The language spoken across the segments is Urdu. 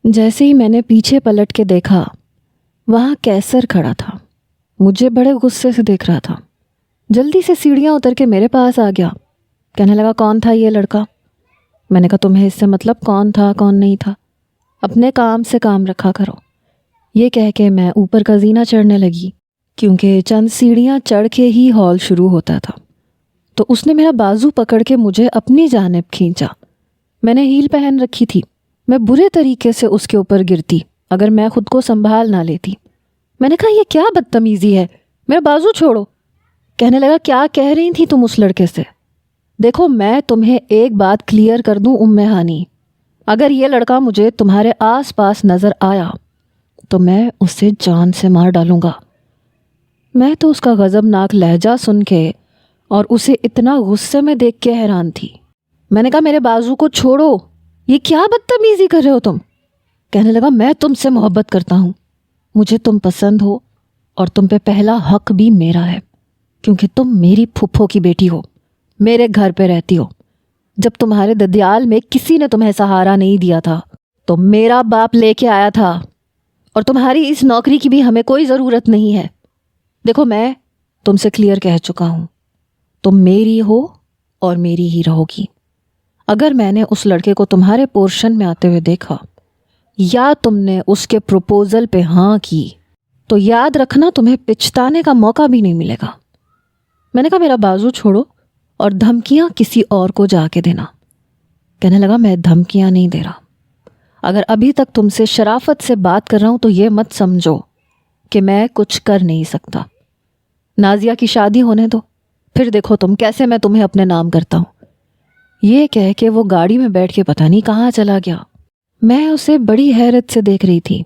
جیسے ہی میں نے پیچھے پلٹ کے دیکھا، وہاں کیسر کھڑا تھا۔ مجھے بڑے غصے سے دیکھ رہا تھا۔ جلدی سے سیڑھیاں اتر کے میرے پاس آ گیا۔ کہنے لگا، کون تھا یہ لڑکا؟ میں نے کہا، تمہیں اس سے مطلب کون تھا کون نہیں تھا؟ اپنے کام سے کام رکھا کرو۔ یہ کہہ کے میں اوپر کا زینہ چڑھنے لگی، کیونکہ چند سیڑھیاں چڑھ کے ہی ہال شروع ہوتا تھا۔ تو اس نے میرا بازو پکڑ کے مجھے اپنی جانب کھینچا۔ میں نے ہیل پہن رکھی تھی، میں برے طریقے سے اس کے اوپر گرتی اگر میں خود کو سنبھال نہ لیتی۔ میں نے کہا، یہ کیا بدتمیزی ہے، میرا بازو چھوڑو۔ کہنے لگا، کیا کہہ رہی تھی تم اس لڑکے سے؟ دیکھو، میں تمہیں ایک بات کلیئر کر دوں ام ہانی، اگر یہ لڑکا مجھے تمہارے آس پاس نظر آیا تو میں اسے جان سے مار ڈالوں گا۔ میں تو اس کا غضبناک لہجہ سن کے اور اسے اتنا غصے میں دیکھ کے حیران تھی۔ میں نے کہا، میرے بازو کو چھوڑو، یہ کیا بدتمیزی کر رہے ہو تم؟ کہنے لگا، میں تم سے محبت کرتا ہوں، مجھے تم پسند ہو اور تم پہ پہلا حق بھی میرا ہے، کیونکہ تم میری پھپھو کی بیٹی ہو، میرے گھر پہ رہتی ہو۔ جب تمہارے ددیال میں کسی نے تمہیں سہارا نہیں دیا تھا تو میرا باپ لے کے آیا تھا، اور تمہاری اس نوکری کی بھی ہمیں کوئی ضرورت نہیں ہے۔ دیکھو، میں تم سے کلیئر کہہ چکا ہوں، تم میری ہو اور میری ہی رہو گی۔ اگر میں نے اس لڑکے کو تمہارے پورشن میں آتے ہوئے دیکھا یا تم نے اس کے پروپوزل پہ ہاں کی تو یاد رکھنا، تمہیں پچھتانے کا موقع بھی نہیں ملے گا۔ میں نے کہا، میرا بازو چھوڑو اور دھمکیاں کسی اور کو جا کے دینا۔ کہنے لگا، میں دھمکیاں نہیں دے رہا، اگر ابھی تک تم سے شرافت سے بات کر رہا ہوں تو یہ مت سمجھو کہ میں کچھ کر نہیں سکتا۔ نازیہ کی شادی ہونے دو، پھر دیکھو تم کیسے میں تمہیں اپنے نام کرتا ہوں۔ یہ کہہ کے وہ گاڑی میں بیٹھ کے پتہ نہیں کہاں چلا گیا۔ میں اسے بڑی حیرت سے دیکھ رہی تھی۔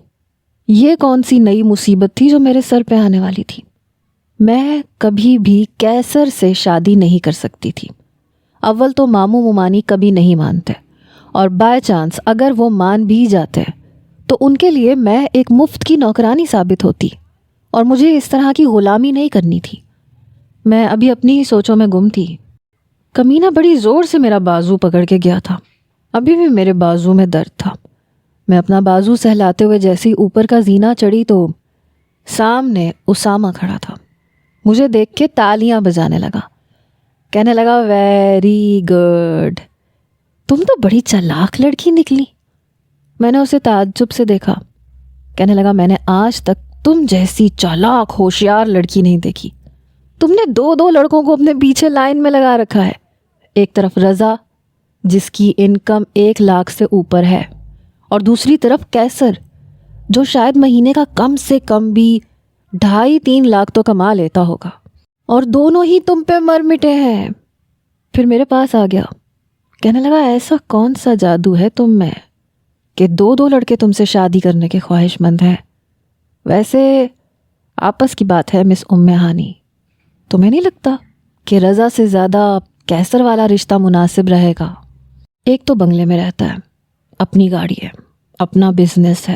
یہ کون سی نئی مصیبت تھی جو میرے سر پہ آنے والی تھی؟ میں کبھی بھی کیسر سے شادی نہیں کر سکتی تھی۔ اول تو ماموں ممانی کبھی نہیں مانتے، اور بائی چانس اگر وہ مان بھی جاتے تو ان کے لیے میں ایک مفت کی نوکرانی ثابت ہوتی، اور مجھے اس طرح کی غلامی نہیں کرنی تھی۔ میں ابھی اپنی ہی سوچوں میں گم تھی۔ کمینہ بڑی زور سے میرا بازو پکڑ کے گیا تھا۔ ابھی بھی میرے بازو میں درد تھا۔ میں اپنا بازو سہلاتے ہوئے جیسے ہی اوپر کا زینہ چڑھی تو سامنے اسامہ کھڑا تھا۔ مجھے دیکھ کے تالیاں بجانے لگا۔ کہنے لگا، ویری گڈ، تم تو بڑی چالاک لڑکی نکلی۔ میں نے اسے تعجب سے دیکھا۔ کہنے لگا، میں نے آج تک تم جیسی چالاک ہوشیار لڑکی نہیں دیکھی۔ تم نے دو لڑکوں کو اپنے پیچھے لائن میں لگا رکھا ہے۔ ایک طرف رضا، جس کی انکم 1 لاکھ سے اوپر ہے، اور دوسری طرف کیسر، جو شاید مہینے کا کم سے کم بھی 2.5-3 لاکھ تو کما لیتا ہوگا، اور دونوں ہی تم پہ مر مٹے ہیں۔ پھر میرے پاس آ گیا۔ کہنے لگا، ایسا کون سا جادو ہے تم میں کہ 2 لڑکے تم سے شادی کرنے کے خواہش مند ہیں؟ ویسے آپس کی بات ہے مس ام ہانی، تمہیں نہیں لگتا کہ رضا سے زیادہ کیسر والا رشتہ مناسب رہے گا؟ ایک تو بنگلے میں رہتا ہے، اپنی گاڑی ہے، اپنا بزنس ہے،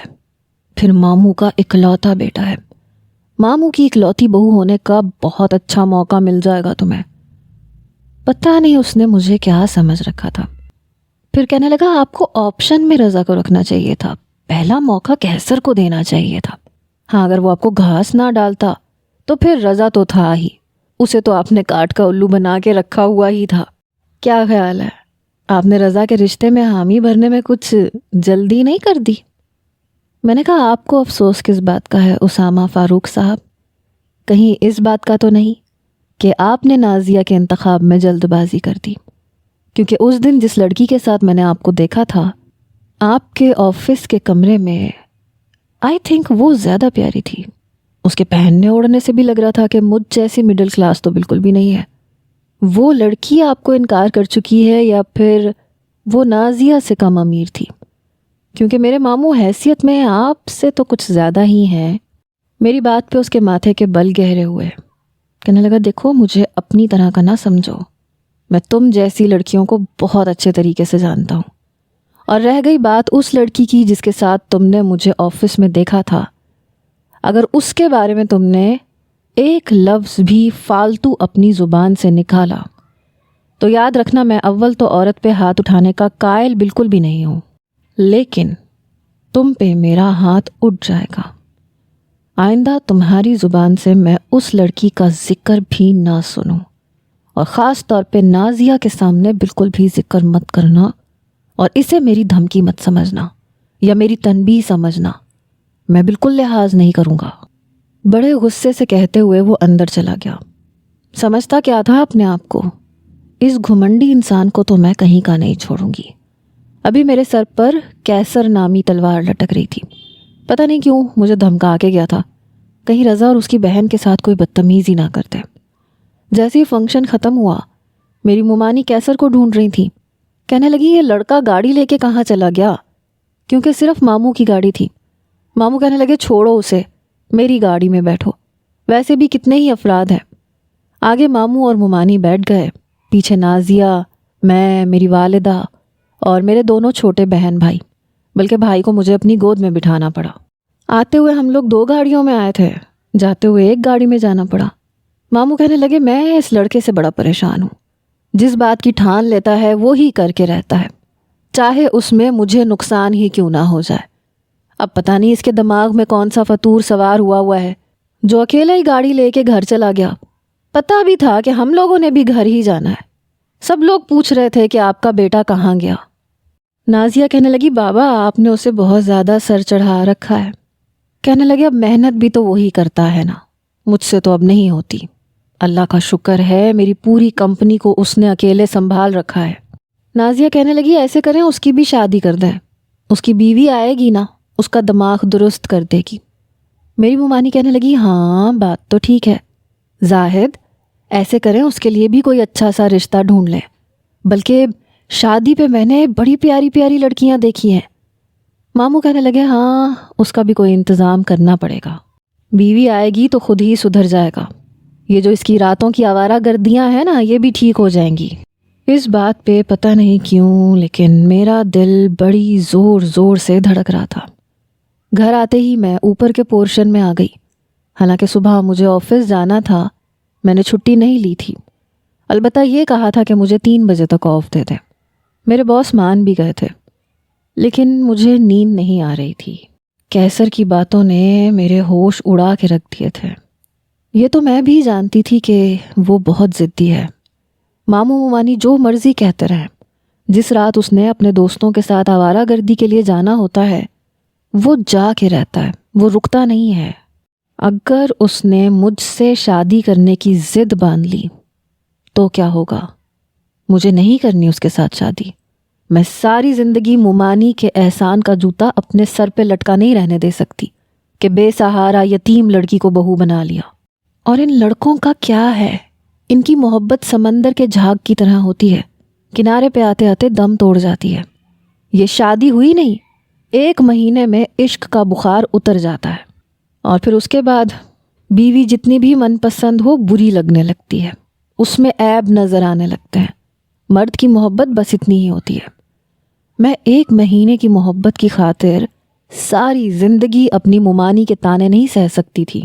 پھر ماموں کا اکلوتا بیٹا ہے۔ ماموں کی اکلوتی بہو ہونے کا بہت اچھا موقع مل جائے گا تمہیں۔ پتہ نہیں اس نے مجھے کیا سمجھ رکھا تھا۔ پھر کہنے لگا، آپ کو آپشن میں رضا کو رکھنا چاہیے تھا، پہلا موقع کیسر کو دینا چاہیے تھا۔ ہاں، اگر وہ آپ کو گھاس نہ ڈالتا تو پھر رضا تو تھا ہی، اسے تو آپ نے کاٹ کا الو بنا کے رکھا ہوا ہی تھا۔ کیا خیال ہے، آپ نے رضا کے رشتے میں حامی بھرنے میں کچھ جلدی نہیں کر دی؟ میں نے کہا، آپ کو افسوس کس بات کا ہے اسامہ فاروق صاحب؟ کہیں اس بات کا تو نہیں کہ آپ نے نازیہ کے انتخاب میں جلد بازی کر دی؟ کیونکہ اس دن جس لڑکی کے ساتھ میں نے آپ کو دیکھا تھا آپ کے آفس کے کمرے میں، آئی تھنک وہ زیادہ پیاری تھی۔ اس کے پہننے اوڑھنے سے بھی لگ رہا تھا کہ مجھ جیسی مڈل کلاس تو بالکل بھی نہیں ہے۔ وہ لڑکی آپ کو انکار کر چکی ہے، یا پھر وہ نازیہ سے کم امیر تھی؟ کیونکہ میرے ماموں حیثیت میں آپ سے تو کچھ زیادہ ہی ہیں۔ میری بات پہ اس کے ماتھے کے بل گہرے ہوئے۔ کہنے لگا، دیکھو، مجھے اپنی طرح کا نہ سمجھو، میں تم جیسی لڑکیوں کو بہت اچھے طریقے سے جانتا ہوں۔ اور رہ گئی بات اس لڑکی کی جس کے ساتھ تم نے مجھے آفس میں دیکھا تھا، اگر اس کے بارے میں تم نے ایک لفظ بھی فالتو اپنی زبان سے نکالا تو یاد رکھنا، میں اول تو عورت پہ ہاتھ اٹھانے کا قائل بالکل بھی نہیں ہوں، لیکن تم پہ میرا ہاتھ اٹھ جائے گا۔ آئندہ تمہاری زبان سے میں اس لڑکی کا ذکر بھی نہ سنوں، اور خاص طور پہ نازیہ کے سامنے بالکل بھی ذکر مت کرنا، اور اسے میری دھمکی مت سمجھنا یا میری تنبیہ سمجھنا، میں بالکل لحاظ نہیں کروں گا۔ بڑے غصے سے کہتے ہوئے وہ اندر چلا گیا۔ سمجھتا کیا تھا اپنے آپ کو؟ اس گھمنڈی انسان کو تو میں کہیں کا نہیں چھوڑوں گی۔ ابھی میرے سر پر کیسر نامی تلوار لٹک رہی تھی، پتہ نہیں کیوں مجھے دھمکا کے گیا تھا کہیں رضا اور اس کی بہن کے ساتھ کوئی بدتمیزی نہ کرتے۔ جیسے ہی فنکشن ختم ہوا، میری ممانی کیسر کو ڈھونڈ رہی تھی، کہنے لگی یہ لڑکا گاڑی لے کے کہاں چلا گیا، کیونکہ صرف ماموں کی گاڑی تھی۔ ماموں کہنے لگے چھوڑو اسے، میری گاڑی میں بیٹھو، ویسے بھی کتنے ہی افراد ہیں۔ آگے ماموں اور ممانی بیٹھ گئے، پیچھے نازیہ، میں، میری والدہ اور میرے دونوں چھوٹے بہن بھائی، بلکہ بھائی کو مجھے اپنی گود میں بٹھانا پڑا۔ آتے ہوئے ہم لوگ 2 گاڑیوں میں آئے تھے، جاتے ہوئے 1 گاڑی میں جانا پڑا۔ ماموں کہنے لگے میں اس لڑکے سے بڑا پریشان ہوں، جس بات کی ٹھان لیتا ہے وہی کر کے رہتا ہے، چاہے اس میں مجھے نقصان ہی کیوں نہ ہو جائے۔ اب پتہ نہیں اس کے دماغ میں کون سا فطور سوار ہوا ہے جو اکیلا ہی گاڑی لے کے گھر چلا گیا۔ پتہ بھی تھا کہ ہم لوگوں نے بھی گھر ہی جانا ہے، سب لوگ پوچھ رہے تھے کہ آپ کا بیٹا کہاں گیا۔ نازیہ کہنے لگی بابا آپ نے اسے بہت زیادہ سر چڑھا رکھا ہے۔ کہنے لگے اب محنت بھی تو وہی کرتا ہے نا، مجھ سے تو اب نہیں ہوتی۔ اللہ کا شکر ہے میری پوری کمپنی کو اس نے اکیلے سنبھال رکھا ہے۔ نازیہ کہنے لگی ایسے کریں اس کی بھی شادی کر دیں، اس کی بیوی آئے گی نا، اس کا دماغ درست کر دے گی۔ میری ممانی کہنے لگی ہاں بات تو ٹھیک ہے زاہد، ایسے کریں اس کے لیے بھی کوئی اچھا سا رشتہ ڈھونڈ لیں، بلکہ شادی پہ میں نے بڑی پیاری پیاری لڑکیاں دیکھی ہیں۔ ماموں کہنے لگے ہاں اس کا بھی کوئی انتظام کرنا پڑے گا، بیوی آئے گی تو خود ہی سدھر جائے گا، یہ جو اس کی راتوں کی آوارہ گردیاں ہیں نا یہ بھی ٹھیک ہو جائیں گی۔ اس بات پہ پتہ نہیں کیوں لیکن میرا دل بڑی زور زور سے دھڑک رہا تھا۔ گھر آتے ہی میں اوپر کے پورشن میں آ گئی، حالانکہ صبح مجھے آفس جانا تھا، میں نے چھٹی نہیں لی تھی، البتہ یہ کہا تھا کہ مجھے 3 بجے تک آف دے دیں۔ میرے باس مان بھی گئے تھے، لیکن مجھے نیند نہیں آ رہی تھی۔ کیسر کی باتوں نے میرے ہوش اڑا کے رکھ دیے تھے۔ یہ تو میں بھی جانتی تھی کہ وہ بہت ضدی ہے، ماموں ممانی جو مرضی کہتے رہیں، جس رات اس نے اپنے دوستوں کے ساتھ آوارہ گردی کے لیے جانا ہوتا ہے وہ جا کے رہتا ہے، وہ رکتا نہیں ہے۔ اگر اس نے مجھ سے شادی کرنے کی ضد باندھ لی تو کیا ہوگا؟ مجھے نہیں کرنی اس کے ساتھ شادی۔ میں ساری زندگی ممانی کے احسان کا جوتا اپنے سر پہ لٹکا نہیں رہنے دے سکتی کہ بے سہارا یتیم لڑکی کو بہو بنا لیا۔ اور ان لڑکوں کا کیا ہے، ان کی محبت سمندر کے جھاگ کی طرح ہوتی ہے، کنارے پہ آتے آتے دم توڑ جاتی ہے۔ یہ شادی ہوئی نہیں، 1 مہینے میں عشق کا بخار اتر جاتا ہے، اور پھر اس کے بعد بیوی جتنی بھی من پسند ہو بری لگنے لگتی ہے، اس میں عیب نظر آنے لگتے ہیں۔ مرد کی محبت بس اتنی ہی ہوتی ہے۔ میں 1 مہینے کی محبت کی خاطر ساری زندگی اپنی ممانی کے تانے نہیں سہ سکتی تھی۔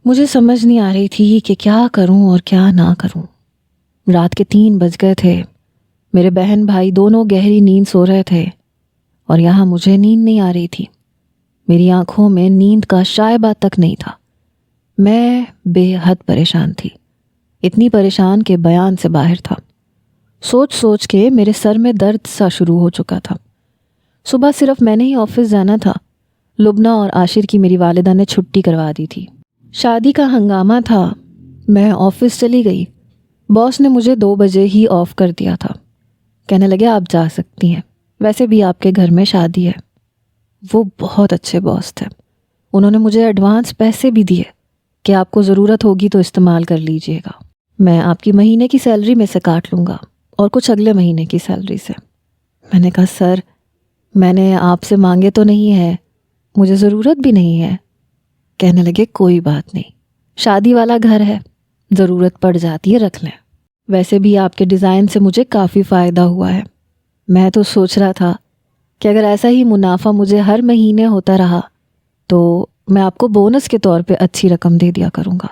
مجھے سمجھ نہیں آ رہی تھی کہ کیا کروں اور کیا نہ کروں۔ رات کے 3 بج گئے تھے، میرے بہن بھائی دونوں گہری نیند سو رہے تھے، اور یہاں مجھے نیند نہیں آ رہی تھی۔ میری آنکھوں میں نیند کا شائبہ تک نہیں تھا۔ میں بے حد پریشان تھی، اتنی پریشان کہ بیان سے باہر تھا۔ سوچ سوچ کے میرے سر میں درد سا شروع ہو چکا تھا۔ صبح صرف میں نے ہی آفس جانا تھا، لبنہ اور عاشر کی میری والدہ نے چھٹی کروا دی تھی۔ شادی کا ہنگامہ تھا، میں آفس چلی گئی، باس نے مجھے 2 بجے ہی آف کر دیا تھا۔ کہنے لگے آپ جا سکتی ہیں، ویسے بھی آپ کے گھر میں شادی ہے۔ وہ بہت اچھے باس تھے، انہوں نے مجھے ایڈوانس پیسے بھی دیے کہ آپ کو ضرورت ہوگی تو استعمال کر لیجئے گا، میں آپ کی مہینے کی سیلری میں سے کاٹ لوں گا اور کچھ اگلے مہینے کی سیلری سے۔ میں نے کہا سر میں نے آپ سے مانگے تو نہیں ہے، مجھے ضرورت بھی نہیں ہے۔ کہنے لگے کوئی بات نہیں، شادی والا گھر ہے، ضرورت پڑ جاتی ہے رکھ لیں، ویسے بھی آپ کے ڈیزائن سے مجھے کافی فائدہ ہوا ہے۔ میں تو سوچ رہا تھا کہ اگر ایسا ہی منافع مجھے ہر مہینے ہوتا رہا تو میں آپ کو بونس کے طور پہ اچھی رقم دے دیا کروں گا۔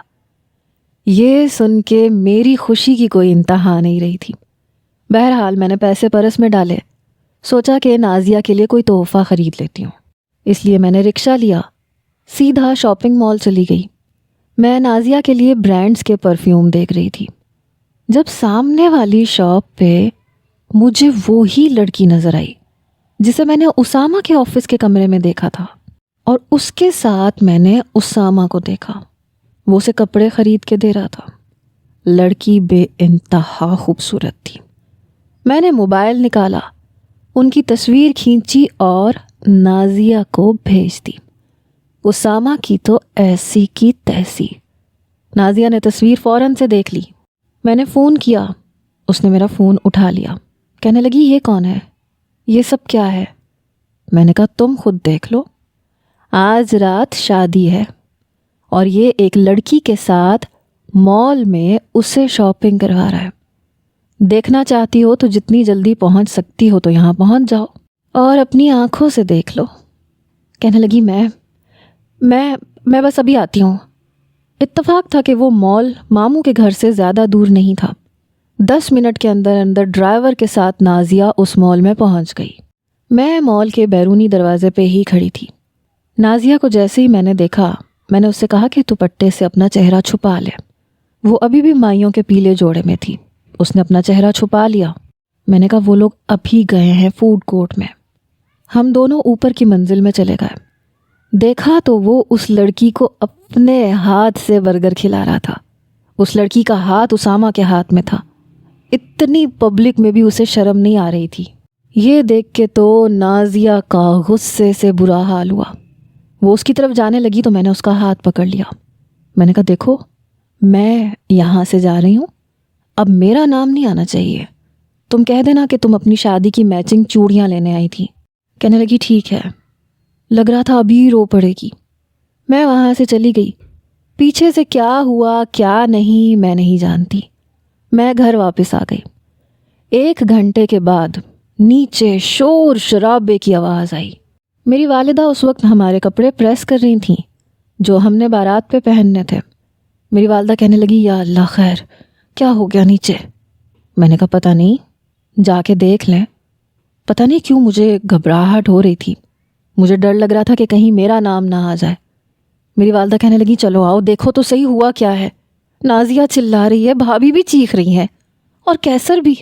یہ سن کے میری خوشی کی کوئی انتہا نہیں رہی تھی۔ بہرحال میں نے پیسے پرس میں ڈالے، سوچا کہ نازیہ کے لیے کوئی تحفہ خرید لیتی ہوں۔ اس لیے میں نے رکشہ لیا، سیدھا شاپنگ مال چلی گئی۔ میں نازیہ کے لیے برانڈز کے پرفیوم دیکھ رہی تھی جب سامنے والی شاپ پہ مجھے وہی لڑکی نظر آئی جسے میں نے اسامہ کے آفس کے کمرے میں دیکھا تھا، اور اس کے ساتھ میں نے اسامہ کو دیکھا، وہ اسے کپڑے خرید کے دے رہا تھا۔ لڑکی بے انتہا خوبصورت تھی۔ میں نے موبائل نکالا، ان کی تصویر کھینچی اور نازیہ کو بھیج دی۔ اسامہ کی تو ایسی کی تیسی۔ نازیہ نے تصویر فوراً سے دیکھ لی۔ میں نے فون کیا، اس نے میرا فون اٹھا لیا، کہنے لگی یہ کون ہے، یہ سب کیا ہے؟ میں نے کہا تم خود دیکھ لو، آج رات شادی ہے اور یہ ایک لڑکی کے ساتھ مال میں اسے شاپنگ کروا رہا ہے۔ دیکھنا چاہتی ہو تو جتنی جلدی پہنچ سکتی ہو تو یہاں پہنچ جاؤ اور اپنی آنکھوں سے دیکھ لو۔ کہنے لگی میں بس ابھی آتی ہوں۔ اتفاق تھا کہ وہ مال ماموں کے گھر سے زیادہ دور نہیں تھا۔ 10 منٹ کے اندر اندر ڈرائیور کے ساتھ نازیہ اس مال میں پہنچ گئی۔ میں مال کے بیرونی دروازے پہ ہی کھڑی تھی۔ نازیہ کو جیسے ہی میں نے دیکھا، میں نے اس سے کہا کہ دوپٹے سے اپنا چہرہ چھپا لے۔ وہ ابھی بھی مائیوں کے پیلے جوڑے میں تھی۔ اس نے اپنا چہرہ چھپا لیا۔ میں نے کہا وہ لوگ ابھی گئے ہیں فوڈ کورٹ میں۔ ہم دونوں اوپر کی منزل میں چلے گئے۔ دیکھا تو وہ اس لڑکی کو اپنے ہاتھ سے برگر کھلا رہا تھا۔ اس لڑکی کا ہاتھ اسامہ کے ہاتھ میں تھا۔ اتنی پبلک میں بھی اسے شرم نہیں آ رہی تھی۔ یہ دیکھ کے تو نازیہ کا غصے سے برا حال ہوا۔ وہ اس کی طرف جانے لگی تو میں نے اس کا ہاتھ پکڑ لیا۔ میں نے کہا دیکھو، میں یہاں سے جا رہی ہوں، اب میرا نام نہیں آنا چاہیے۔ تم کہہ دینا کہ تم اپنی شادی کی میچنگ چوڑیاں لینے آئی تھی۔ کہنے لگی ٹھیک ہے۔ لگ رہا تھا ابھی رو پڑے گی۔ میں وہاں سے چلی گئی۔ پیچھے سے کیا ہوا کیا نہیں میں نہیں جانتی۔ میں گھر واپس آ گئی۔ 1 گھنٹے کے بعد نیچے شور شرابے کی آواز آئی۔ میری والدہ اس وقت ہمارے کپڑے پریس کر رہی تھیں جو ہم نے بارات پہ پہننے تھے۔ میری والدہ کہنے لگی یا اللہ خیر، کیا ہو گیا نیچے؟ میں نے کہا پتہ نہیں، جا کے دیکھ لیں۔ پتہ نہیں کیوں مجھے گھبراہٹ ہو رہی تھی، مجھے ڈر لگ رہا تھا کہ کہیں میرا نام نہ آ جائے۔ میری والدہ کہنے لگی چلو آؤ دیکھو تو صحیح ہوا کیا ہے۔ نازیہ چلا رہی ہے، بھابھی بھی چیخ رہی ہیں اور کیسر بھی۔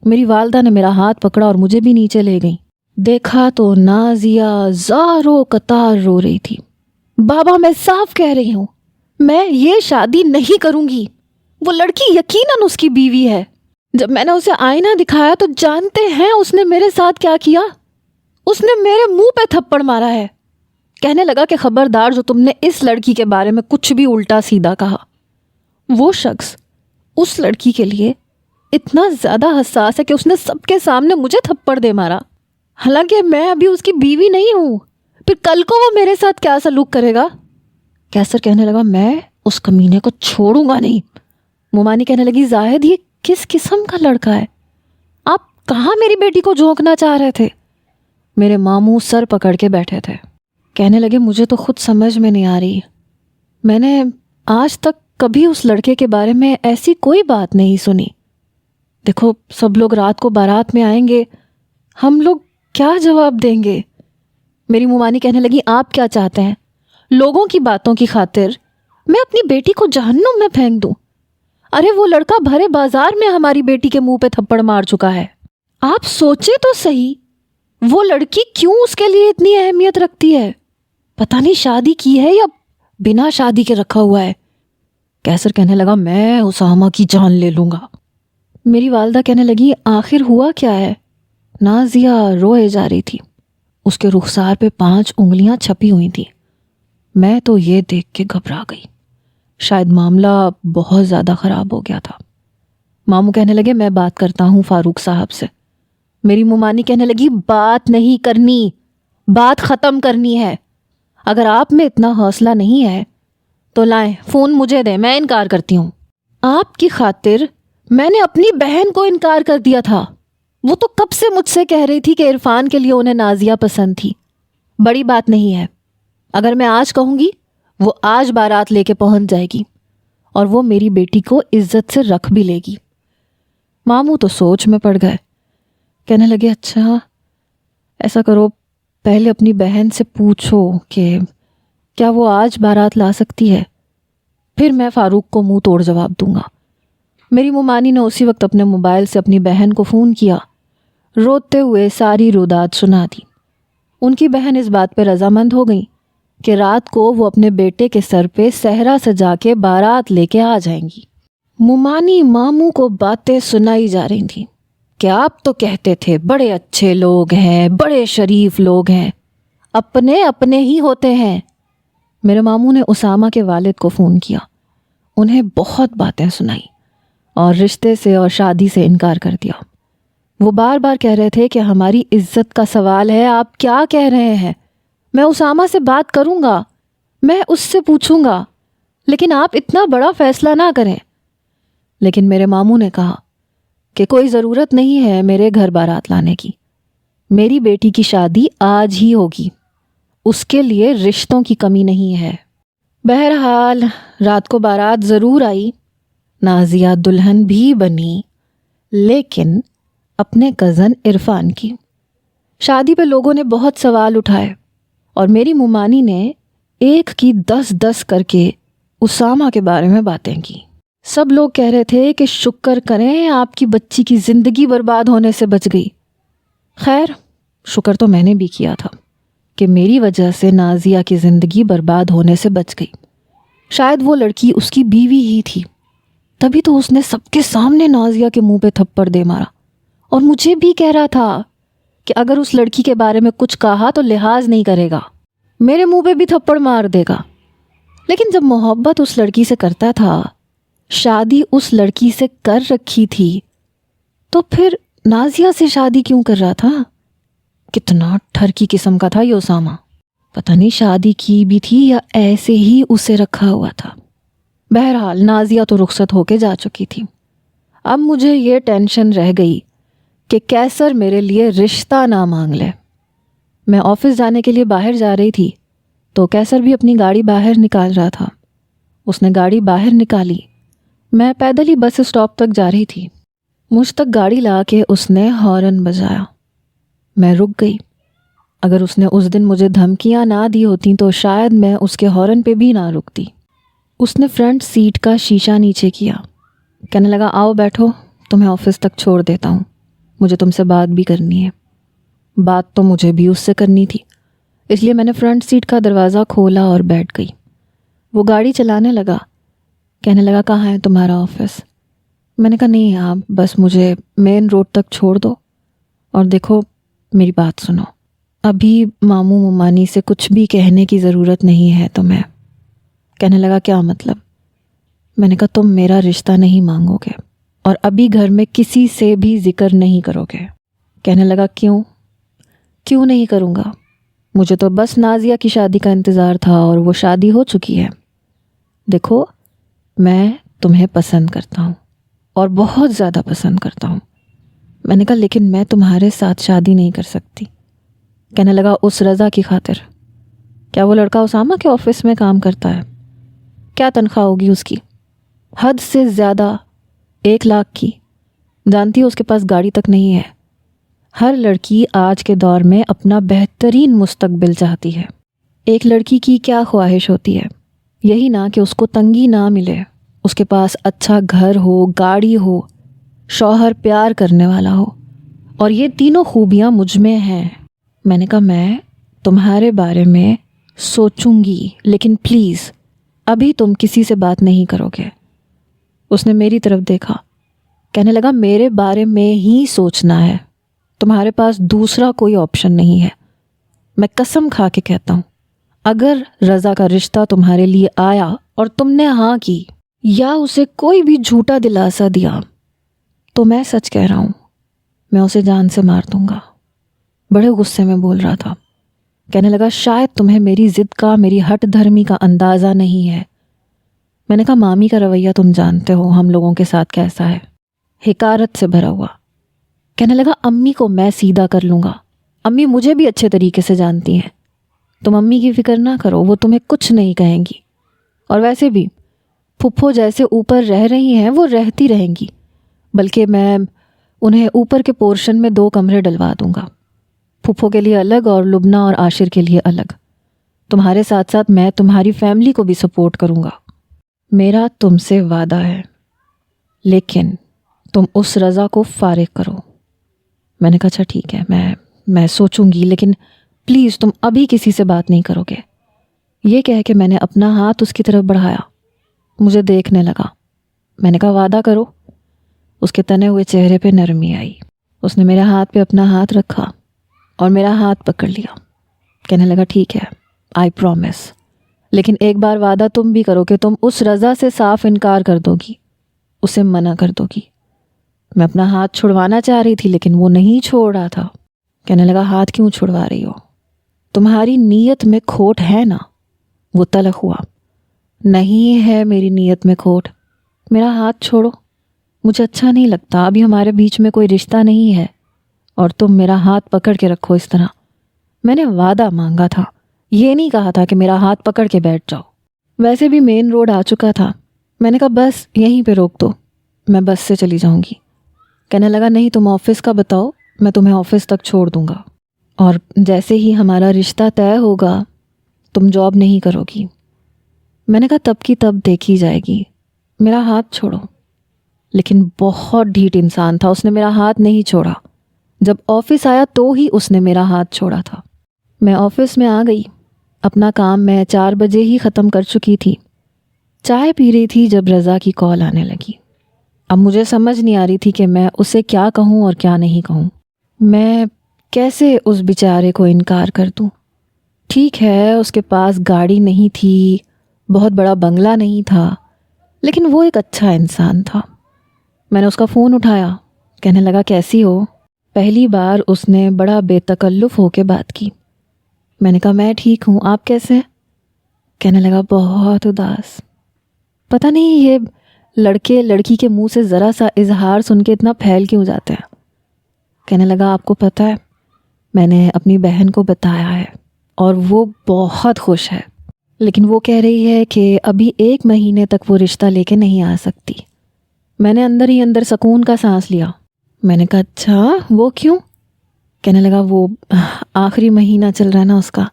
میری والدہ نے میرا ہاتھ پکڑا اور مجھے بھی نیچے لے گئی۔ دیکھا تو نازیہ زاروں قطار رو رہی تھی۔ بابا میں صاف کہہ رہی ہوں، میں یہ شادی نہیں کروں گی۔ وہ لڑکی یقیناً اس کی بیوی ہے۔ جب میں نے اسے آئینہ دکھایا تو جانتے ہیں اس نے میرے ساتھ کیا کیا؟ اس نے میرے منہ پہ تھپڑ مارا ہے۔ کہنے لگا کہ خبردار جو تم نے اس لڑکی کے بارے میں کچھ بھی الٹا سیدھا کہا۔ وہ شخص اس لڑکی کے لیے اتنا زیادہ حساس ہے کہ اس نے سب کے سامنے مجھے تھپڑ دے مارا، حالانکہ میں ابھی اس کی بیوی نہیں ہوں۔ پھر کل کو وہ میرے ساتھ کیا سلوک کرے گا؟ کیسر کہنے لگا میں اس کمینے کو چھوڑوں گا نہیں۔ مومانی کہنے لگی زاہد یہ کس قسم کا لڑکا ہے؟ آپ کہاں میری بیٹی کو جھونکنا چاہ رہے تھے؟ میرے ماموں سر پکڑ کے بیٹھے تھے۔ کہنے لگے مجھے تو خود سمجھ میں نہیں آ رہی، میں نے آج تک کبھی اس لڑکے کے بارے میں ایسی کوئی بات نہیں سنی۔ دیکھو سب لوگ رات کو بارات میں آئیں گے، ہم لوگ کیا جواب دیں گے؟ میری مومانی کہنے لگی آپ کیا چاہتے ہیں؟ لوگوں کی باتوں کی خاطر میں اپنی بیٹی کو جہنم میں پھینک دوں؟ ارے وہ لڑکا بھرے بازار میں ہماری بیٹی کے منہ پہ تھپڑ مار چکا ہے۔ آپ سوچیں تو صحیح، وہ لڑکی کیوں اس کے لیے اتنی اہمیت رکھتی ہے؟ پتہ نہیں شادی کی ہے یا بنا شادی کے رکھا ہوا ہے۔ کیسر کہنے لگا میں اسامہ کی جان لے لوں گا۔ میری والدہ کہنے لگی آخر ہوا کیا ہے؟ نازیہ روئے جا رہی تھی، اس کے رخسار پہ 5 انگلیاں چھپی ہوئی تھیں۔ میں تو یہ دیکھ کے گھبرا گئی، شاید معاملہ بہت زیادہ خراب ہو گیا تھا۔ ماموں کہنے لگے میں بات کرتا ہوں فاروق صاحب سے۔ میری مومانی کہنے لگی بات نہیں کرنی، بات ختم کرنی ہے۔ اگر آپ میں اتنا حوصلہ نہیں ہے تو لائیں فون مجھے دیں، میں انکار کرتی ہوں۔ آپ کی خاطر میں نے اپنی بہن کو انکار کر دیا تھا۔ وہ تو کب سے مجھ سے کہہ رہی تھی کہ عرفان کے لیے انہیں نازیہ پسند تھی۔ بڑی بات نہیں ہے، اگر میں آج کہوں گی وہ آج بارات لے کے پہنچ جائے گی اور وہ میری بیٹی کو عزت سے رکھ بھی لے گی۔ ماموں تو سوچ میں پڑ گئے، کہنے لگے اچھا ایسا کرو پہلے اپنی بہن سے پوچھو کہ کیا وہ آج بارات لا سکتی ہے، پھر میں فاروق کو منہ توڑ جواب دوں گا۔ میری ممانی نے اسی وقت اپنے موبائل سے اپنی بہن کو فون کیا، روتے ہوئے ساری روداد سنا دی۔ ان کی بہن اس بات پہ رضامند ہو گئی کہ رات کو وہ اپنے بیٹے کے سر پہ صحرا سجا کے بارات لے کے آ جائیں گی۔ ممانی ماموں کو باتیں سنائی جا رہی تھیں کہ آپ تو کہتے تھے بڑے اچھے لوگ ہیں، بڑے شریف لوگ ہیں، اپنے اپنے ہی ہوتے ہیں۔ میرے ماموں نے اسامہ کے والد کو فون کیا، انہیں بہت باتیں سنائی اور رشتے سے اور شادی سے انکار کر دیا۔ وہ بار بار کہہ رہے تھے کہ ہماری عزت کا سوال ہے، آپ کیا کہہ رہے ہیں؟ میں اسامہ سے بات کروں گا، میں اس سے پوچھوں گا، لیکن آپ اتنا بڑا فیصلہ نہ کریں۔ لیکن میرے ماموں نے کہا کہ کوئی ضرورت نہیں ہے میرے گھر بارات لانے کی، میری بیٹی کی شادی آج ہی ہوگی، اس کے لیے رشتوں کی کمی نہیں ہے۔ بہرحال رات کو بارات ضرور آئی، نازیہ دلہن بھی بنی، لیکن اپنے کزن عرفان کی۔ شادی پہ لوگوں نے بہت سوال اٹھائے اور میری ممانی نے ایک کی 10 کر کے اسامہ کے بارے میں باتیں کی۔ سب لوگ کہہ رہے تھے کہ شکر کریں آپ کی بچی کی زندگی برباد ہونے سے بچ گئی۔ خیر، شکر تو میں نے بھی کیا تھا کہ میری وجہ سے نازیہ کی زندگی برباد ہونے سے بچ گئی۔ شاید وہ لڑکی اس کی بیوی ہی تھی، تبھی تو اس نے سب کے سامنے نازیہ کے منہ پہ تھپڑ دے مارا، اور مجھے بھی کہہ رہا تھا کہ اگر اس لڑکی کے بارے میں کچھ کہا تو لحاظ نہیں کرے گا، میرے منہ پہ بھی تھپڑ مار دے گا۔ لیکن جب محبت اس لڑکی سے کرتا تھا، شادی اس لڑکی سے کر رکھی تھی، تو پھر نازیہ سے شادی کیوں کر رہا تھا؟ کتنا ٹھرکی قسم کا تھا یہ اسامہ، پتہ نہیں شادی کی بھی تھی یا ایسے ہی اسے رکھا ہوا تھا۔ بہرحال نازیہ تو رخصت ہو کے جا چکی تھی۔ اب مجھے یہ ٹینشن رہ گئی کہ کیسر میرے لیے رشتہ نہ مانگ لے۔ میں آفس جانے کے لیے باہر جا رہی تھی تو کیسر بھی اپنی گاڑی باہر نکال رہا تھا۔ اس نے گاڑی باہر نکالی، میں پیدل ہی بس اسٹاپ تک جا رہی تھی۔ مجھ تک گاڑی لا کے اس نے ہارن بجایا، میں رک گئی۔ اگر اس نے اس دن مجھے دھمکیاں نہ دی ہوتیں تو شاید میں اس کے ہارن پہ بھی نہ رکتی۔ اس نے فرنٹ سیٹ کا شیشہ نیچے کیا، کہنے لگا آؤ بیٹھو، تمہیں آفس تک چھوڑ دیتا ہوں، مجھے تم سے بات بھی کرنی ہے۔ بات تو مجھے بھی اس سے کرنی تھی، اس لیے میں نے فرنٹ سیٹ کا دروازہ کھولا اور بیٹھ گئی۔ وہ گاڑی چلانے لگا، کہنے لگا کہاں ہے تمہارا آفس؟ میں نے کہا نہیں، آپ بس مجھے مین روڈ تک چھوڑ دو، اور دیکھو میری بات سنو، ابھی ماموں ممانی سے کچھ بھی کہنے کی ضرورت نہیں ہے تمہیں۔ کہنے لگا کیا مطلب؟ میں نے کہا تم میرا رشتہ نہیں مانگو گے اور ابھی گھر میں کسی سے بھی ذکر نہیں کرو گے۔ کہنے لگا کیوں نہیں کروں گا؟ مجھے تو بس نازیہ کی شادی کا انتظار تھا اور وہ شادی ہو چکی ہے۔ دیکھو میں تمہیں پسند کرتا ہوں اور بہت زیادہ پسند کرتا ہوں۔ میں نے کہا لیکن میں تمہارے ساتھ شادی نہیں کر سکتی۔ کہنے لگا اس رضا کی خاطر؟ کیا وہ لڑکا اسامہ کے آفس میں کام کرتا ہے؟ کیا تنخواہ ہوگی اس کی؟ حد سے زیادہ 1 لاکھ کی۔ جانتی ہو اس کے پاس گاڑی تک نہیں ہے۔ ہر لڑکی آج کے دور میں اپنا بہترین مستقبل چاہتی ہے۔ ایک لڑکی کی کیا خواہش ہوتی ہے؟ یہی نا کہ اس کو تنگی نہ ملے، اس کے پاس اچھا گھر ہو، گاڑی ہو، شوہر پیار کرنے والا ہو، اور یہ تینوں خوبیاں مجھ میں ہیں۔ میں نے کہا میں تمہارے بارے میں سوچوں گی، لیکن پلیز ابھی تم کسی سے بات نہیں کرو گے۔ اس نے میری طرف دیکھا، کہنے لگا میرے بارے میں ہی سوچنا ہے، تمہارے پاس دوسرا کوئی آپشن نہیں ہے۔ میں قسم کھا کے کہتا ہوں، اگر رضا کا رشتہ تمہارے لیے آیا اور تم نے ہاں کی یا اسے کوئی بھی جھوٹا دلاسا دیا تو میں سچ کہہ رہا ہوں، میں اسے جان سے مار دوں گا۔ بڑے غصے میں بول رہا تھا۔ کہنے لگا شاید تمہیں میری ضد کا، میری ہٹ دھرمی کا اندازہ نہیں ہے۔ میں نے کہا مامی کا رویہ تم جانتے ہو ہم لوگوں کے ساتھ کیسا ہے، حقارت سے بھرا ہوا۔ کہنے لگا امی کو میں سیدھا کر لوں گا، امی مجھے بھی اچھے طریقے سے جانتی ہیں، تم امی کی فکر نہ کرو، وہ تمہیں کچھ نہیں کہیں گی، اور ویسے بھی پھپھو جیسے اوپر رہ رہی ہیں وہ رہتی رہیں گی، بلکہ میں انہیں اوپر کے پورشن میں 2 کمرے ڈلوا دوں گا۔ پھپھو کے لیے الگ اور لبنہ اور عاشر کے لیے الگ۔ تمہارے ساتھ ساتھ میں تمہاری فیملی کو بھی سپورٹ کروں گا۔ میرا تم سے وعدہ ہے، لیکن تم اس رضا کو فارغ کرو۔ میں نے کہا اچھا ٹھیک ہے، میں سوچوں گی، لیکن پلیز تم ابھی کسی سے بات نہیں کرو گے۔ یہ کہہ کے میں نے اپنا ہاتھ اس کی طرف بڑھایا۔ مجھے دیکھنے لگا۔ میں نے کہا وعدہ کرو۔ اس کے تنے ہوئے چہرے پہ نرمی آئی۔ اس نے میرے ہاتھ پہ اپنا ہاتھ رکھا اور میرا ہاتھ پکڑ لیا۔ کہنے لگا ٹھیک ہے، آئی پرومس، لیکن ایک بار وعدہ تم بھی کرو کہ تم اس رضا سے صاف انکار کر دو گی، اسے منع کر دو گی۔ میں اپنا ہاتھ چھڑوانا چاہ رہی تھی لیکن وہ نہیں چھوڑ رہا تھا۔ کہنے لگا ہاتھ کیوں چھڑوا رہی ہو؟ تمہاری نیت میں کھوٹ ہے نا؟ وہ تلخ ہوا۔ نہیں ہے میری نیت میں کھوٹ، میرا ہاتھ چھوڑو، مجھے اچھا نہیں لگتا، ابھی ہمارے بیچ میں کوئی رشتہ نہیں ہے اور تم میرا ہاتھ پکڑ کے رکھو اس طرح۔ میں نے وعدہ مانگا تھا، یہ نہیں کہا تھا کہ میرا ہاتھ پکڑ کے بیٹھ جاؤ۔ ویسے بھی مین روڈ آ چکا تھا۔ میں نے کہا بس یہیں پہ روک دو، میں بس سے چلی جاؤں گی۔ کہنے لگا نہیں، تم آفس کا بتاؤ، میں تمہیں آفس تک چھوڑ دوں گا، اور جیسے ہی ہمارا رشتہ طے ہوگا تم جاب نہیں کرو گی۔ میں نے کہا تب کی تب دیکھی جائے گی، میرا ہاتھ چھوڑو۔ لیکن بہت ڈھیٹ انسان تھا، اس نے میرا ہاتھ نہیں چھوڑا۔ جب آفس آیا تو ہی اس نے میرا ہاتھ چھوڑا تھا۔ میں آفس میں آ گئی۔ اپنا کام میں 4 بجے ہی ختم کر چکی تھی۔ چائے پی رہی تھی جب رضا کی کال آنے لگی۔ اب مجھے سمجھ نہیں آ رہی تھی کہ میں اسے کیا کہوں اور کیا نہیں کہوں۔ میں کیسے اس بیچارے کو انکار کر دوں؟ ٹھیک ہے اس کے پاس گاڑی نہیں تھی، بہت بڑا بنگلہ نہیں تھا، لیکن وہ ایک اچھا انسان تھا۔ میں نے اس کا فون اٹھایا۔ کہنے لگا کیسی ہو؟ پہلی بار اس نے بڑا بے تکلف ہو کے بات کی۔ میں نے کہا میں ٹھیک ہوں، آپ کیسے ہیں؟ کہنے لگا بہت اداس۔ پتہ نہیں یہ لڑکے لڑکی کے منہ سے ذرا سا اظہار سن کے اتنا پھیل کیوں جاتے ہیں۔ کہنے لگا آپ کو پتہ ہے میں نے اپنی بہن کو بتایا ہے اور وہ بہت خوش ہے، لیکن وہ کہہ رہی ہے کہ ابھی 1 مہینے تک وہ رشتہ لے کے نہیں آ سکتی۔ میں نے اندر ہی اندر سکون کا سانس لیا۔ میں نے کہا اچھا وہ کیوں؟ کہنے لگا وہ آخری مہینہ چل رہا ہے نا اس کا،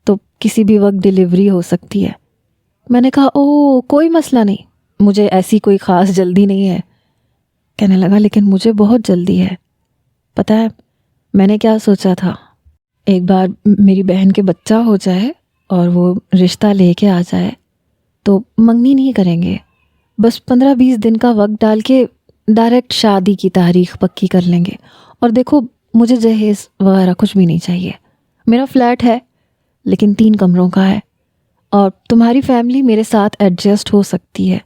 تو کسی بھی وقت ڈیلیوری ہو سکتی ہے۔ میں نے کہا او کوئی مسئلہ نہیں، مجھے ایسی کوئی خاص جلدی نہیں ہے۔ کہنے لگا لیکن مجھے بہت جلدی ہے۔ پتہ ہے میں نے کیا سوچا تھا؟ ایک بار میری بہن کے بچہ ہو جائے اور وہ رشتہ لے کے آ جائے تو منگنی نہیں کریں گے، بس 15-20 دن کا وقت ڈال کے ڈائریکٹ شادی کی تاریخ پکی کر لیں گے۔ اور دیکھو مجھے جہیز وغیرہ کچھ بھی نہیں چاہیے، میرا فلیٹ ہے لیکن 3 کمروں کا ہے، اور تمہاری فیملی میرے ساتھ ایڈجسٹ ہو سکتی ہے۔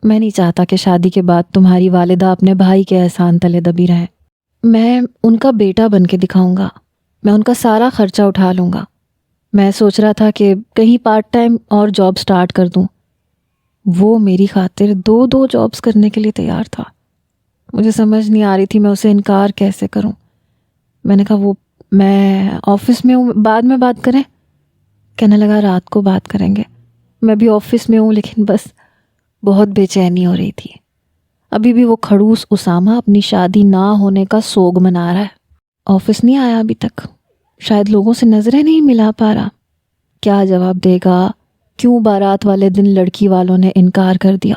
میں نہیں چاہتا کہ شادی کے بعد تمہاری والدہ اپنے بھائی کے احسان تلے دبی رہیں۔ میں ان کا بیٹا بن کے دکھاؤں گا، میں ان کا سارا خرچہ اٹھا لوں گا۔ میں سوچ رہا تھا کہ کہیں پارٹ ٹائم اور جاب سٹارٹ کر دوں۔ وہ میری خاطر 2 جابس کرنے کے لیے تیار تھا۔ مجھے سمجھ نہیں آ رہی تھی میں اسے انکار کیسے کروں۔ میں نے کہا وہ میں آفس میں ہوں، بعد میں بات کریں؟ کہنے لگا رات کو بات کریں گے، میں بھی آفس میں ہوں، لیکن بس بہت بے چینی ہو رہی تھی۔ ابھی بھی وہ کھڑوس اسامہ اپنی شادی نہ ہونے کا سوگ منا رہا ہے۔ آفس نہیں آیا ابھی تک، شاید لوگوں سے نظریں نہیں ملا پا رہا۔ کیا جواب دے گا؟ کیوں بارات والے دن لڑکی والوں نے انکار کر دیا؟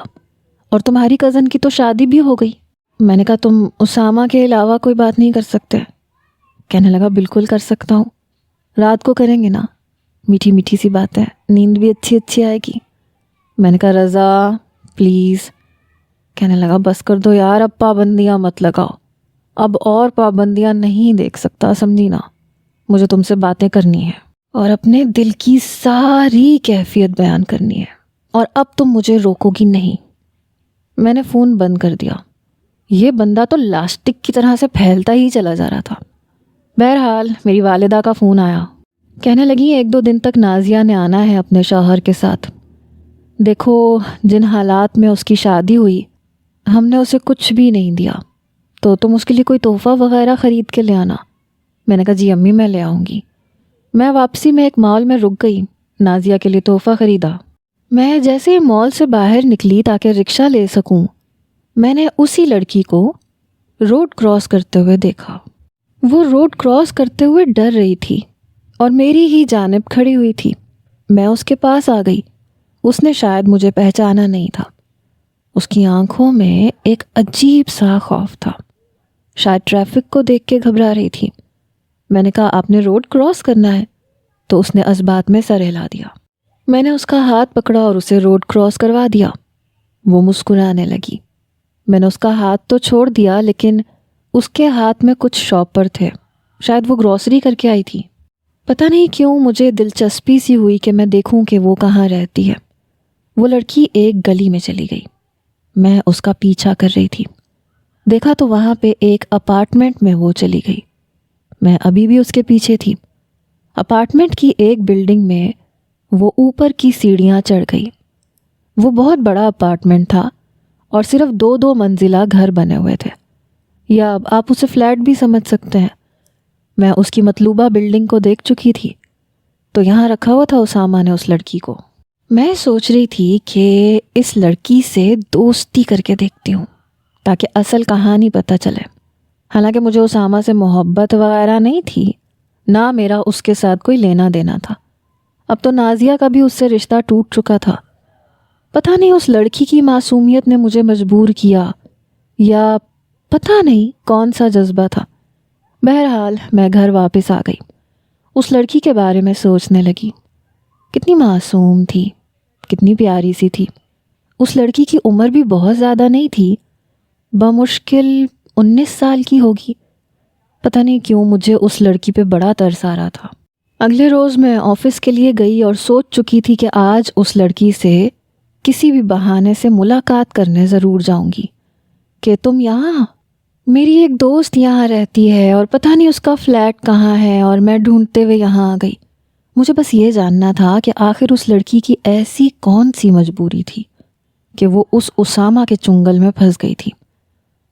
اور تمہاری کزن کی تو شادی بھی ہو گئی۔ میں نے کہا تم اسامہ کے علاوہ کوئی بات نہیں کر سکتے؟ کہنے لگا بالکل کر سکتا ہوں، رات کو کریں گے نا، میٹھی میٹھی سی باتیں، نیند بھی اچھی آئے گی۔ میں نے کہا رضا پلیز۔ کہنے لگا بس کر دو یار، اب پابندیاں مت لگاؤ، اب اور پابندیاں نہیں دیکھ سکتا، سمجھی نا، مجھے تم سے باتیں کرنی ہیں اور اپنے دل کی ساری کیفیت بیان کرنی ہے، اور اب تم مجھے روکو گی نہیں۔ میں نے فون بند کر دیا۔ یہ بندہ تو لاسٹک کی طرح سے پھیلتا ہی چلا جا رہا تھا۔ بہرحال میری والدہ کا فون آیا۔ کہنے لگی 1-2 دن تک نازیہ نے آنا ہے اپنے شوہر کے ساتھ۔ دیکھو جن حالات میں اس کی شادی ہوئی، ہم نے اسے کچھ بھی نہیں دیا، تو تم اس کے لیے کوئی تحفہ وغیرہ خرید کے لے آنا۔ میں نے کہا جی امی میں لے آؤں گی۔ میں واپسی میں ایک مال میں رک گئی، نازیہ کے لیے تحفہ خریدا۔ میں جیسے ہی مال سے باہر نکلی تاکہ رکشہ لے سکوں، میں نے اسی لڑکی کو روڈ کراس کرتے ہوئے دیکھا۔ وہ روڈ کراس کرتے ہوئے ڈر رہی تھی اور میری ہی جانب کھڑی ہوئی تھی۔ میں اس کے پاس آ گئی۔ اس نے شاید مجھے پہچانا نہیں تھا۔ اس کی آنکھوں میں ایک عجیب سا خوف تھا، شاید ٹریفک کو دیکھ کے گھبرا رہی تھی۔ میں نے کہا آپ نے روڈ کراس کرنا ہے؟ تو اس نے اثبات میں سر ہلا دیا۔ میں نے اس کا ہاتھ پکڑا اور اسے روڈ کراس کروا دیا۔ وہ مسکرانے لگی۔ میں نے اس کا ہاتھ تو چھوڑ دیا لیکن اس کے ہاتھ میں کچھ شاپر تھے، شاید وہ گروسری کر کے آئی تھی۔ پتہ نہیں کیوں مجھے دلچسپی سی ہوئی کہ میں دیکھوں کہ وہ کہاں رہتی ہے۔ وہ لڑکی ایک گلی میں چلی گئی۔ میں اس کا پیچھا کر رہی تھی۔ دیکھا تو وہاں پہ ایک اپارٹمنٹ میں وہ چلی گئی۔ میں ابھی بھی اس کے پیچھے تھی۔ اپارٹمنٹ کی ایک بلڈنگ میں وہ اوپر کی سیڑھیاں چڑھ گئی۔ وہ بہت بڑا اپارٹمنٹ تھا اور صرف 2 منزلہ گھر بنے ہوئے تھے، یا آپ اسے فلیٹ بھی سمجھ سکتے ہیں۔ میں اس کی مطلوبہ بلڈنگ کو دیکھ چکی تھی، تو یہاں رکھا ہوا تھا اسامہ نے اس لڑکی کو۔ میں سوچ رہی تھی کہ اس لڑکی سے دوستی کر کے دیکھتی ہوں تاکہ اصل کہانی پتہ چلے۔ حالانکہ مجھے اسامہ سے محبت وغیرہ نہیں تھی، نہ میرا اس کے ساتھ کوئی لینا دینا تھا۔ اب تو نازیہ کا بھی اس سے رشتہ ٹوٹ چکا تھا۔ پتہ نہیں اس لڑکی کی معصومیت نے مجھے مجبور کیا، یا پتہ نہیں کون سا جذبہ تھا۔ بہرحال میں گھر واپس آ گئی۔ اس لڑکی کے بارے میں سوچنے لگی۔ کتنی معصوم تھی، کتنی پیاری سی تھی۔ اس لڑکی کی عمر بھی بہت زیادہ نہیں تھی، بمشکل 19 سال کی ہوگی۔ پتہ نہیں کیوں مجھے اس لڑکی پہ بڑا ترس آ رہا تھا۔ اگلے روز میں آفس کے لیے گئی اور سوچ چکی تھی کہ آج اس لڑکی سے کسی بھی بہانے سے ملاقات کرنے ضرور جاؤں گی۔ کہ تم یہاں؟ میری ایک دوست یہاں رہتی ہے اور پتہ نہیں اس کا فلیٹ کہاں ہے، اور میں ڈھونڈتے ہوئے یہاں آ گئی۔ مجھے بس یہ جاننا تھا کہ آخر اس لڑکی کی ایسی کون سی مجبوری تھی کہ وہ اس اسامہ کے چنگل میں پھنس گئی تھی۔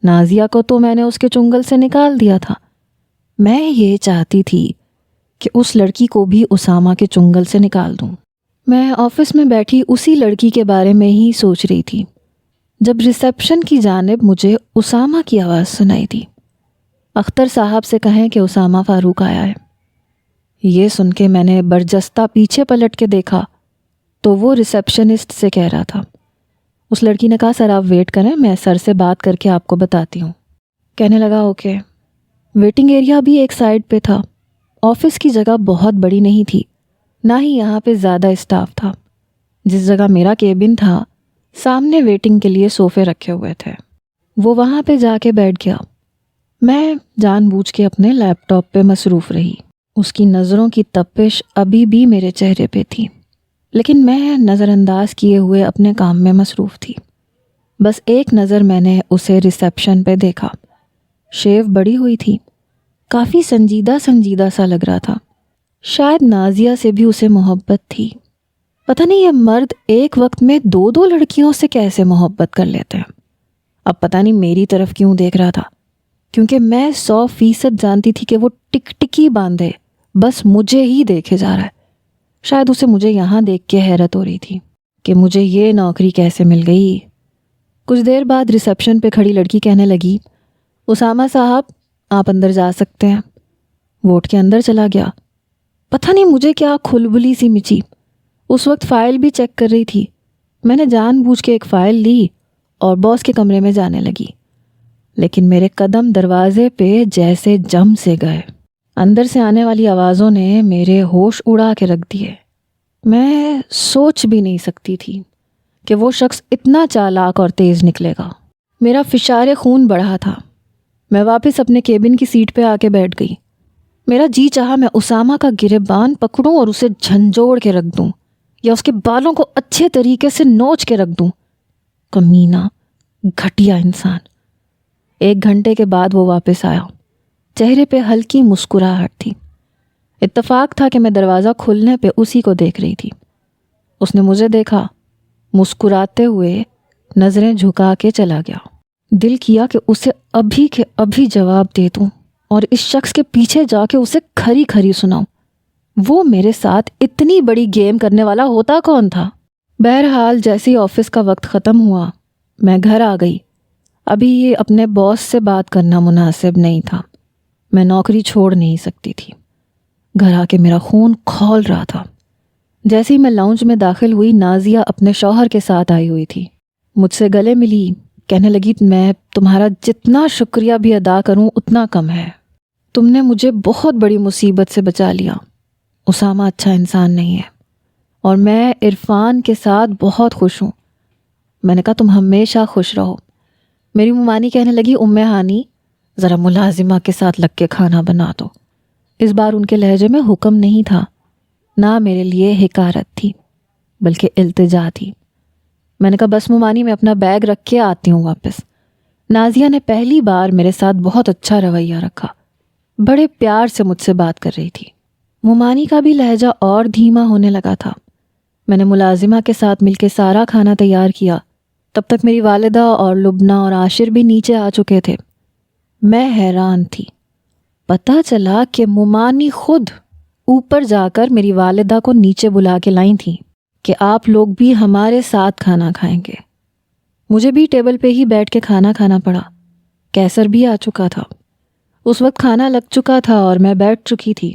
نازیہ کو تو میں نے اس کے چنگل سے نکال دیا تھا، میں یہ چاہتی تھی کہ اس لڑکی کو بھی اسامہ کے چنگل سے نکال دوں۔ میں آفس میں بیٹھی اسی لڑکی کے بارے میں ہی سوچ رہی تھی جب ریسیپشن کی جانب مجھے اسامہ کی آواز سنائی دی۔ اختر صاحب سے کہیں کہ اسامہ فاروق آیا ہے۔ یہ سن کے میں نے برجستہ پیچھے پلٹ کے دیکھا تو وہ ریسیپشنسٹ سے کہہ رہا تھا۔ اس لڑکی نے کہا سر آپ ویٹ کریں، میں سر سے بات کر کے آپ کو بتاتی ہوں۔ کہنے لگا اوکے۔ ویٹنگ ایریا بھی ایک سائڈ پہ تھا۔ آفس کی جگہ بہت بڑی نہیں تھی، نہ ہی یہاں پہ زیادہ اسٹاف تھا۔ جس جگہ میرا کیبن تھا سامنے ویٹنگ کے لیے صوفے رکھے ہوئے تھے۔ وہ وہاں پہ جا کے بیٹھ گیا۔ میں جان بوجھ کے اپنے لیپ ٹاپ پہ مصروف رہی۔ اس کی نظروں کی تپش ابھی بھی میرے چہرے پہ تھی، لیکن میں نظر انداز کیے ہوئے اپنے کام میں مصروف تھی۔ بس ایک نظر میں نے اسے ریسیپشن پہ دیکھا۔ شیو بڑی ہوئی تھی، کافی سنجیدہ سنجیدہ سا لگ رہا تھا۔ شاید نازیہ سے بھی اسے محبت تھی۔ پتہ نہیں یہ مرد ایک وقت میں 2 لڑکیوں سے کیسے محبت کر لیتے ہیں۔ اب پتہ نہیں میری طرف کیوں دیکھ رہا تھا، کیونکہ میں 100% جانتی تھی کہ وہ ٹک ٹکی باندھے بس مجھے ہی دیکھے جا رہا ہے۔ شاید اسے مجھے یہاں دیکھ کے حیرت ہو رہی تھی کہ مجھے یہ نوکری کیسے مل گئی۔ کچھ دیر بعد ریسیپشن پہ کھڑی لڑکی کہنے لگی اسامہ صاحب آپ اندر جا سکتے ہیں۔ وہ اٹھ کے اندر چلا گیا۔ پتہ نہیں مجھے کیا کھلبلی سی مچی۔ اس وقت فائل بھی چیک کر رہی تھی۔ میں نے جان بوجھ کے ایک فائل لی اور باس کے کمرے میں جانے لگی، لیکن میرے قدم دروازے پہ جیسے جم سے گئے۔ اندر سے آنے والی آوازوں نے میرے ہوش اڑا کے رکھ دیے۔ میں سوچ بھی نہیں سکتی تھی کہ وہ شخص اتنا چالاک اور تیز نکلے گا۔ میرا فشار خون بڑھا تھا۔ میں واپس اپنے کیبن کی سیٹ پہ آ کے بیٹھ گئی۔ میرا جی چاہا میں اسامہ کا گریبان پکڑوں اور اسے جھنجھوڑ کے رکھ دوں، یا اس کے بالوں کو اچھے طریقے سے نوچ کے رکھ دوں۔ کمینہ، گھٹیا انسان۔ 1 گھنٹے کے بعد وہ واپس آیا۔ چہرے پہ ہلکی مسکراہٹ تھی۔ اتفاق تھا کہ میں دروازہ کھلنے پہ اسی کو دیکھ رہی تھی۔ اس نے مجھے دیکھا، مسکراتے ہوئے نظریں جھکا کے چلا گیا۔ دل کیا کہ اسے ابھی کے ابھی جواب دے دوں اور اس شخص کے پیچھے جا کے اسے کھری کھری سناؤں۔ وہ میرے ساتھ اتنی بڑی گیم کرنے والا ہوتا کون تھا؟ بہرحال جیسے ہی آفس کا وقت ختم ہوا میں گھر آ گئی۔ ابھی یہ اپنے باس سے بات کرنا مناسب نہیں تھا۔ میں نوکری چھوڑ نہیں سکتی تھی۔ گھر آ کے میرا خون کھول رہا تھا۔ جیسے ہی میں لاؤنج میں داخل ہوئی، نازیہ اپنے شوہر کے ساتھ آئی ہوئی تھی۔ مجھ سے گلے ملی، کہنے لگی میں تمہارا جتنا شکریہ بھی ادا کروں اتنا کم ہے۔ تم نے مجھے بہت بڑی مصیبت سے بچا لیا۔ اسامہ اچھا انسان نہیں ہے اور میں عرفان کے ساتھ بہت خوش ہوں۔ میں نے کہا تم ہمیشہ خوش رہو۔ میری ممانی کہنے لگی ہانی ذرا ملازمہ کے ساتھ لگ کے کھانا بنا دو۔ اس بار ان کے لہجے میں حکم نہیں تھا، نہ میرے لیے حکارت تھی بلکہ التجا تھی۔ میں نے کہا بس ممانی، میں اپنا بیگ رکھ کے آتی ہوں واپس۔ نازیہ نے پہلی بار میرے ساتھ بہت اچھا رویہ رکھا، بڑے پیار سے مجھ سے بات کر رہی تھی۔ ممانی کا بھی لہجہ اور دھیما ہونے لگا تھا۔ میں نے ملازمہ کے ساتھ مل کے سارا کھانا تیار کیا۔ تب تک میری والدہ اور لبنہ اور عاشر بھی نیچے آ چکے تھے۔ میں حیران تھی۔ پتہ چلا کہ ممانی خود اوپر جا کر میری والدہ کو نیچے بلا کے لائی تھیں کہ آپ لوگ بھی ہمارے ساتھ کھانا کھائیں گے۔ مجھے بھی ٹیبل پہ ہی بیٹھ کے کھانا کھانا پڑا۔ کیسر بھی آ چکا تھا۔ اس وقت کھانا لگ چکا تھا اور میں بیٹھ چکی تھی۔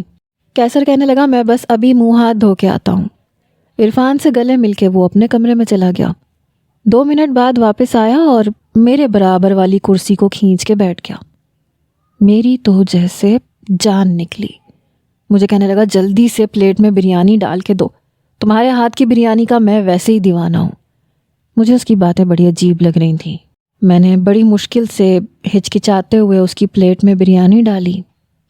کیسر کہنے لگا میں بس ابھی منہ ہاتھ دھو کے آتا ہوں۔ عرفان سے گلے مل کے وہ اپنے کمرے میں چلا گیا۔ 2 منٹ بعد واپس آیا اور میرے برابر والی کرسی کو کھینچ کے بیٹھ گیا۔ میری تو جیسے جان نکلی۔ مجھے کہنے لگا جلدی سے پلیٹ میں بریانی ڈال کے دو، تمہارے ہاتھ کی بریانی کا میں ویسے ہی دیوانہ ہوں۔ مجھے اس کی باتیں بڑی عجیب لگ رہی تھیں۔ میں نے بڑی مشکل سے ہچکچاتے ہوئے اس کی پلیٹ میں بریانی ڈالی۔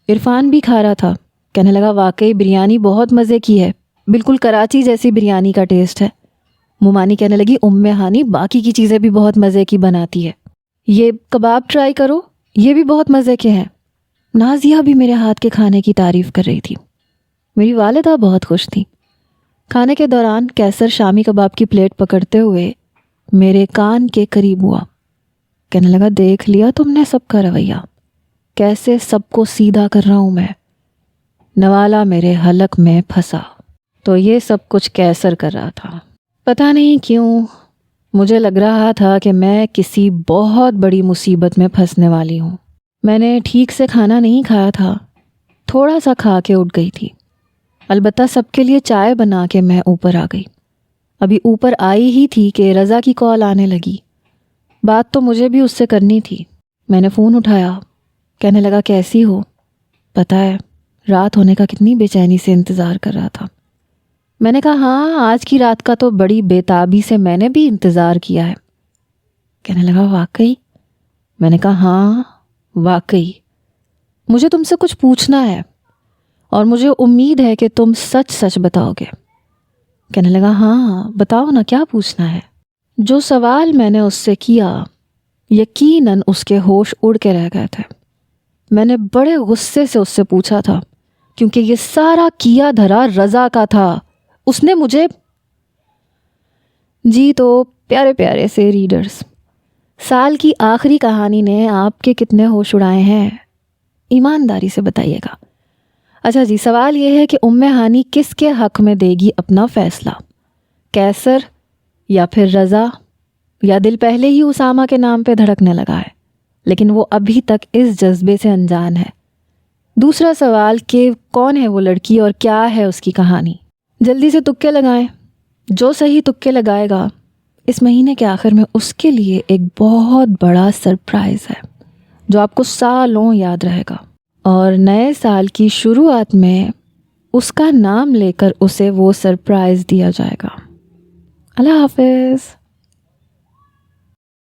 عرفان بھی کھا رہا تھا۔ کہنے لگا واقعی بریانی بہت مزے کی ہے، بالکل کراچی جیسی بریانی کا ٹیسٹ ہے۔ ممانی کہنے لگی ہانی باقی کی چیزیں بھی بہت مزے کی بناتی ہے، یہ کباب ٹرائی کرو، یہ بھی بہت مزے کے ہیں۔ نازیہ بھی میرے ہاتھ کے کھانے کی تعریف کر رہی تھی۔ میری والدہ بہت خوش تھی۔ کھانے کے دوران کیسر شامی کباب کی پلیٹ پکڑتے ہوئے میرے کان کے قریب ہوا۔ کہنے لگا دیکھ لیا تم نے سب کا رویہ، کیسے سب کو سیدھا کر رہا ہوں میں۔ نوالا میرے حلق میں پھنسا تو یہ سب کچھ کیسر کر رہا تھا۔ پتہ نہیں کیوں مجھے لگ رہا تھا کہ میں کسی بہت بڑی مصیبت میں پھنسنے والی ہوں۔ میں نے ٹھیک سے کھانا نہیں کھایا تھا، تھوڑا سا کھا کے اٹھ گئی تھی۔ البتہ سب کے لیے چائے بنا کے میں اوپر آ گئی۔ ابھی اوپر آئی ہی تھی کہ رضا کی کال آنے لگی۔ بات تو مجھے بھی اس سے کرنی تھی۔ میں نے فون اٹھایا۔ کہنے لگا کیسی ہو؟ پتہ ہے رات ہونے کا کتنی بے چینی سے انتظار کر رہا تھا۔ میں نے کہا ہاں آج کی رات کا تو بڑی بےتابی سے میں نے بھی انتظار کیا ہے۔ کہنے لگا واقعی؟ میں نے کہا ہاں واقعی، مجھے تم سے کچھ پوچھنا ہے اور مجھے امید ہے کہ تم سچ سچ بتاؤ گے۔ کہنے لگا ہاں بتاؤ نا، کیا پوچھنا ہے؟ جو سوال میں نے اس سے کیا یقیناً اس کے ہوش اڑ کے رہ گئے تھے۔ میں نے بڑے غصے سے اس سے پوچھا تھا کیونکہ یہ سارا کیا دھرا رضا کا تھا۔ اس نے مجھے جی تو پیارے پیارے سے ریڈرز، سال کی آخری کہانی نے آپ کے کتنے ہوش اڑائے ہیں؟ ایمانداری سے بتائیے گا۔ اچھا جی، سوال یہ ہے کہ ہانی کس کے حق میں دے گی اپنا فیصلہ، کیسر یا پھر رضا؟ یا دل پہلے ہی اسامہ کے نام پہ دھڑکنے لگا ہے لیکن وہ ابھی تک اس جذبے سے انجان ہے؟ دوسرا سوال کہ کون ہے وہ لڑکی اور کیا ہے اس کی کہانی؟ جلدی سے تکے لگائیں، جو صحیح تکے لگائے گا اس مہینے کے آخر میں اس کے لیے ایک بہت بڑا سرپرائز ہے جو آپ کو سالوں یاد رہے گا، اور نئے سال کی شروعات میں اس کا نام لے کر اسے وہ سرپرائز دیا جائے گا۔ اللہ حافظ۔